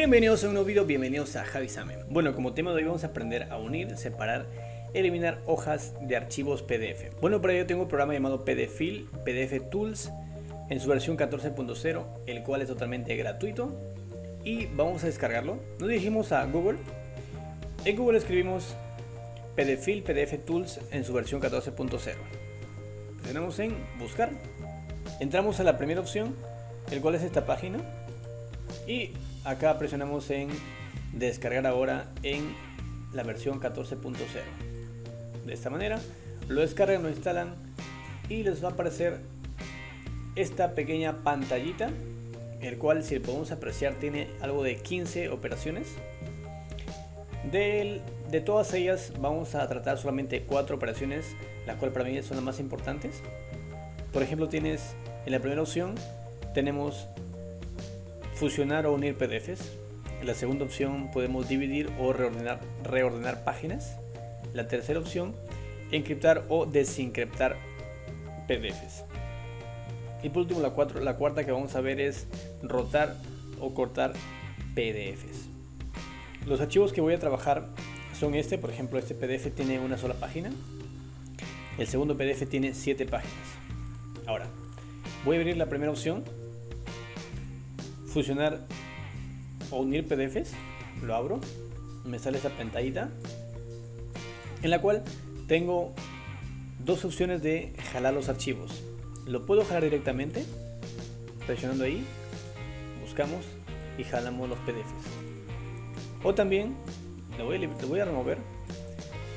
Bienvenidos a un nuevo video, bienvenidos a Javi Samen. Bueno, como tema de hoy vamos a aprender a unir, separar, eliminar hojas de archivos PDF. Bueno, para ello tengo un programa llamado PDFil, PDF Tools, en su versión 14.0, el cual es totalmente gratuito. Y vamos a descargarlo. Nos dirigimos a Google. En Google escribimos PDFil, PDF Tools en su versión 14.0. Presionamos en buscar. Entramos a la primera opción, el cual es esta página. Y acá presionamos en descargar ahora en la versión 14.0. De esta manera lo descargan, lo instalan y les va a aparecer esta pequeña pantallita, el cual, si podemos apreciar, tiene algo de 15 operaciones. De todas ellas vamos a tratar solamente 4 operaciones, las cuales para mí son las más importantes. Por ejemplo, tienes en la primera opción tenemos fusionar o unir PDFs. En la segunda opción podemos dividir o reordenar páginas. La tercera opción, encriptar o desencriptar PDFs. Y por último, la cuarta que vamos a ver es rotar o cortar PDFs. Los archivos que voy a trabajar son por ejemplo, este PDF tiene una sola página. El segundo PDF tiene 7 páginas. Ahora, voy a abrir la primera opción, fusionar o unir PDFs. Lo abro, me sale esta pantallita en la cual tengo dos opciones de jalar los archivos. Lo puedo jalar directamente presionando ahí, buscamos y jalamos los PDFs, o también lo voy a remover,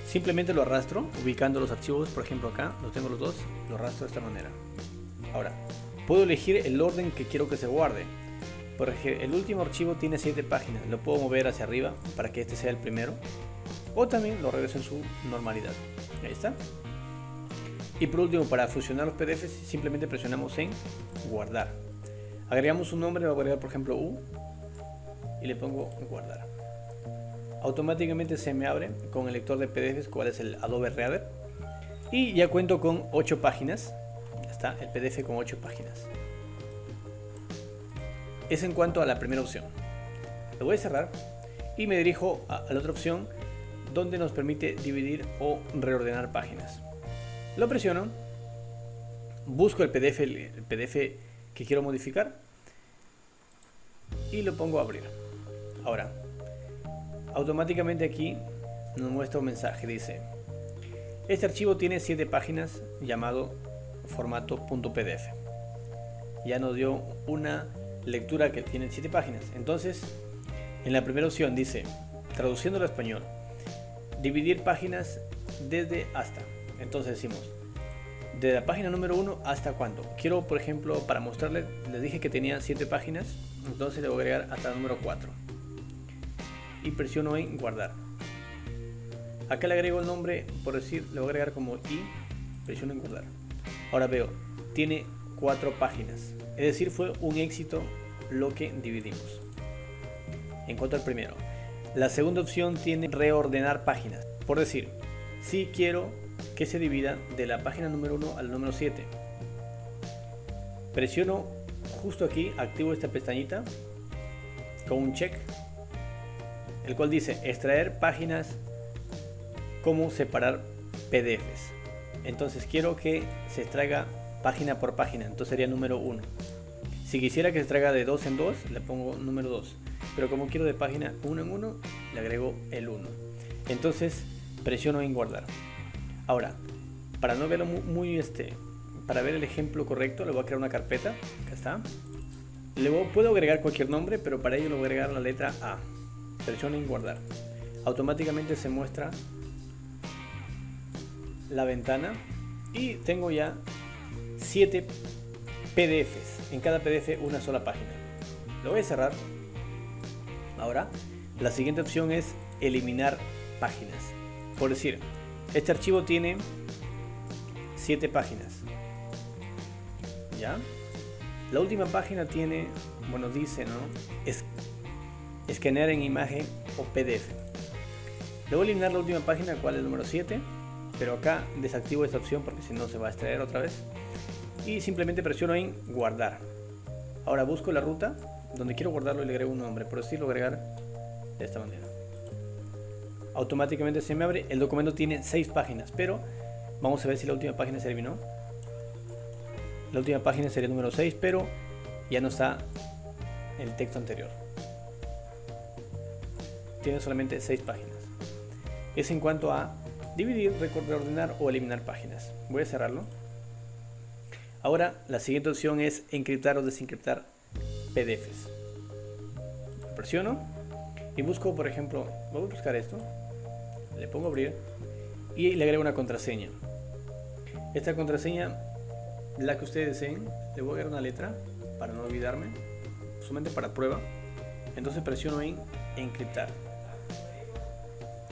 simplemente lo arrastro ubicando los archivos. Por ejemplo, acá los tengo los dos, lo arrastro de esta manera. Ahora puedo elegir el orden que quiero que se guarde. Por ejemplo, el último archivo tiene 7 páginas, lo puedo mover hacia arriba para que este sea el primero, o también lo regreso en su normalidad. Ahí está. Y por último, para fusionar los PDFs, simplemente presionamos en guardar. Agregamos un nombre, le voy a agregar por ejemplo U y le pongo guardar. Automáticamente se me abre con el lector de PDFs, cual es el Adobe Reader, y ya cuento con 8 páginas. Ya está el PDF con 8 páginas. Es en cuanto a la primera opción. Lo voy a cerrar y me dirijo a la otra opción, donde nos permite dividir o reordenar páginas. Lo presiono, busco el PDF que quiero modificar y lo pongo a abrir. Ahora, automáticamente aquí nos muestra un mensaje, dice: este archivo tiene 7 páginas, llamado formato .pdf. Ya nos dio una lectura que tiene 7 páginas. Entonces, en la primera opción dice, traduciéndolo a español, dividir páginas desde hasta. Entonces decimos, de la página número 1 hasta cuánto. Quiero, por ejemplo, para mostrarles, les dije que tenía 7 páginas, entonces le voy a agregar hasta el número 4 y presiono en guardar. Acá le agrego el nombre, por decir, le voy a agregar como I, presiono en guardar. Ahora veo, tiene 4 páginas, es decir, fue un éxito lo que dividimos. En cuanto al primero, la segunda opción tiene reordenar páginas. Por decir, si quiero que se divida de la página número 1 al número 7, presiono justo aquí, activo esta pestañita con un check, el cual dice extraer páginas, cómo separar PDFs. Entonces quiero que se extraiga página por página, entonces sería número 1. Si quisiera que se extraiga de 2 en 2, le pongo número 2, pero como quiero de página 1 en 1, le agrego el 1. Entonces presiono en guardar. Ahora, para no verlo para ver el ejemplo correcto, le voy a crear una carpeta. Acá está. Puedo agregar cualquier nombre, pero para ello le voy a agregar la letra A. Presiono en guardar. Automáticamente se muestra la ventana y tengo ya 7 PDFs. En cada PDF una sola página. Lo voy a cerrar. Ahora, la siguiente opción es eliminar páginas. Por decir, este archivo tiene 7 páginas. ¿Ya? La última página tiene, bueno, dice, ¿no? Escanear en imagen o PDF. Le voy a eliminar la última página, cual es el número 7, pero acá desactivo esta opción porque si no se va a extraer otra vez. Y simplemente presiono en guardar. Ahora busco la ruta donde quiero guardarlo y le agrego un nombre, por decirlo, agregar de esta manera. Automáticamente se me abre. El documento tiene 6 páginas, pero vamos a ver si la última página se eliminó. La última página sería el número 6, pero ya no está el texto anterior. Tiene solamente 6 páginas. Es en cuanto a dividir, reordenar o eliminar páginas. Voy a cerrarlo. Ahora la siguiente opción es encriptar o desencriptar PDFs. Presiono y busco, por ejemplo, voy a buscar esto, le pongo abrir y le agrego una contraseña. Esta contraseña, la que ustedes deseen, le voy a agregar una letra para no olvidarme, solamente para prueba. Entonces presiono en encriptar.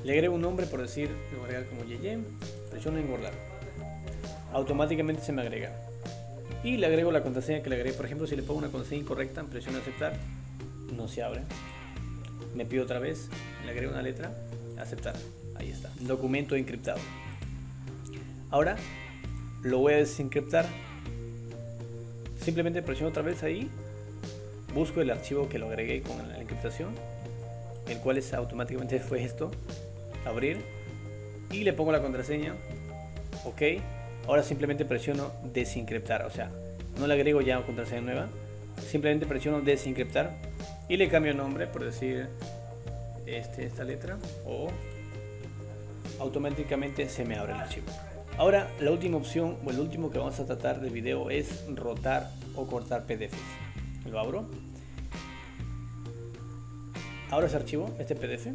Le agrego un nombre, por decir, le voy a agregar como Yeye, presiono en guardar. Automáticamente se me agrega. Y le agrego la contraseña que le agregué. Por ejemplo, si le pongo una contraseña incorrecta, presiono aceptar, no se abre. Me pido otra vez, le agrego una letra, aceptar. Ahí está, documento encriptado. Ahora lo voy a desencriptar. Simplemente presiono otra vez ahí, busco el archivo que lo agregué con la encriptación, el cual es automáticamente fue esto, abrir, y le pongo la contraseña, ok. Ahora simplemente presiono desencriptar, o sea, no le agrego ya una contraseña nueva, simplemente presiono desencriptar y le cambio el nombre, por decir esta letra, o automáticamente se me abre el archivo. Ahora la última opción, o el último que vamos a tratar del video, es rotar o cortar PDFs. Lo abro. Ahora ese archivo, este PDF,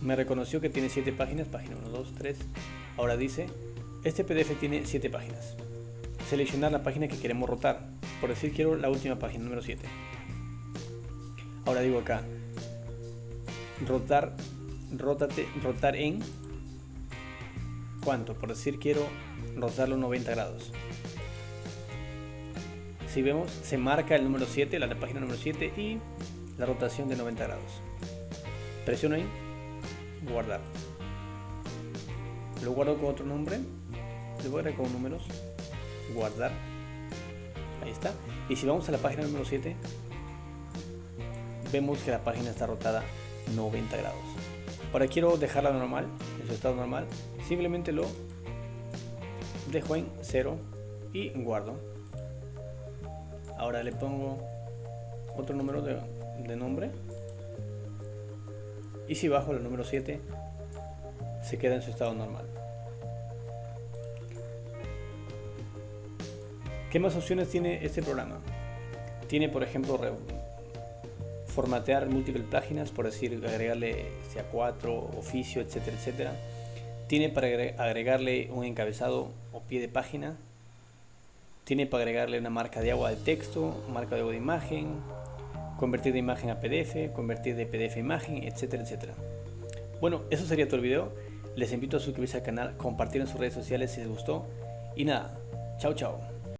me reconoció que tiene 7 páginas, página 1, 2, 3. Ahora dice, este PDF tiene 7 páginas. Seleccionar la página que queremos rotar. Por decir, quiero la última página, número 7. Ahora digo acá, rotar en ¿cuánto? Por decir, quiero rotarlo 90 grados. Si vemos, se marca el número 7, la página número 7 y la rotación de 90 grados. Presiono en guardar. Lo guardo con otro nombre. Le voy a agregar con números. Guardar. Ahí está. Y si vamos a la página número 7, vemos que la página está rotada 90 grados. Ahora quiero dejarla normal, en su estado normal. Simplemente lo dejo en 0 y guardo. Ahora le pongo otro número de nombre. Y si bajo el número 7, se queda en su estado normal. ¿Qué más opciones tiene este programa? Tiene, por ejemplo, formatear múltiples páginas, por decir, agregarle sea 4, oficio, etcétera, etcétera. Tiene para agregarle un encabezado o pie de página. Tiene para agregarle una marca de agua de texto, marca de agua de imagen, convertir de imagen a PDF, convertir de PDF a imagen, etcétera, etcétera. Bueno, eso sería todo el video. Les invito a suscribirse al canal, compartir en sus redes sociales si les gustó. Y nada, chao, chao.